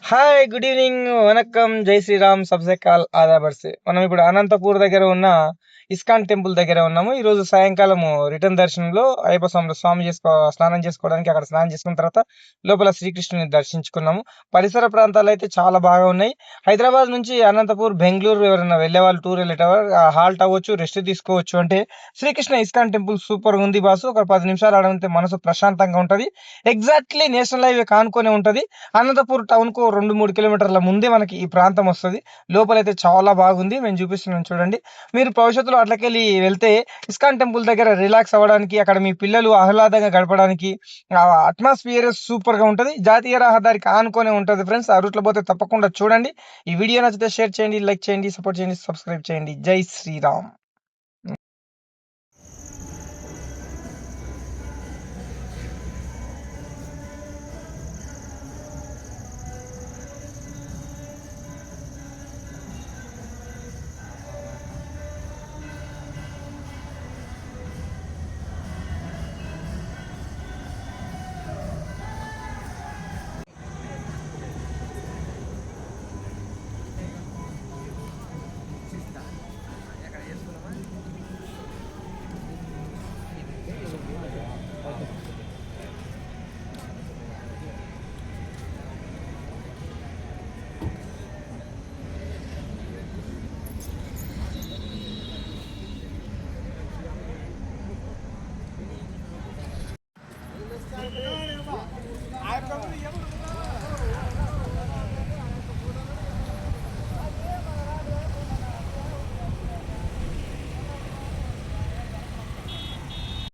Hi! Good evening. Vanakkam. జై Sriram. Sabse call ఆదాబర్సే. మనం ఇప్పుడు అనంతపూర్ దగ్గర ఉన్న ఇస్కాన్ టెంపుల్ దగ్గర ఉన్నాము. ఈరోజు సాయంకాలము రిటర్న్ దర్శనంలో అయ్యప్ప స్నానం చేసుకోవడానికి అక్కడ స్నానం చేసుకున్న తర్వాత లోపల శ్రీకృష్ణుని దర్శించుకున్నాము. పరిసర ప్రాంతాలైతే చాలా బాగా ఉన్నాయి. హైదరాబాద్ నుంచి అనంతపూర్, బెంగుళూరు ఎవరైనా వెళ్ళేవాళ్ళు టూర్ వెళ్ళేటవారు హాల్ట్ అవ్వచ్చు, రెస్ట్ తీసుకోవచ్చు. అంటే శ్రీకృష్ణ ఇస్కాన్ టెంపుల్ సూపర్‌గుంది బాసు. ఒక 10 నిమిషాలు ఆడ మనసు ప్రశాంతంగా ఉంటది. ఎగ్జాక్ట్‌లీ నేషనల్ హైవే కానుకొనే ఉంటది. అనంతపూర్ టౌన్‌కు 2, 3 కిలోమీటర్ల ముందే మనకి ఈ ప్రాంతం వస్తది. లోపలైతే చాలా బాగుంది. మేము చూపిస్తున్నాను చూడండి. మీరు భవిష్యత్తులో అట్లకెళ్ళి వెళ్తే ఇస్కాన్ టెంపుల్ దగ్గర రిలాక్స్ అవ్వడానికి, అక్కడ మీ పిల్లలు ఆహ్లాదంగా గడపడానికి అట్మాస్ఫియరే సూపర్‌గా ఉంటది. జాతీయ రహదారికి ఆనుకునే ఉంటది ఫ్రెండ్స్. ఆ రూట్‌లో పోతే తప్పకుండా చూడండి. ఈ వీడియో నచ్చితే షేర్ చేయండి, లైక్ చేయండి, సపోర్ట్ చేయండి, సబ్స్క్రైబ్ చేయండి. జై శ్రీరామ్.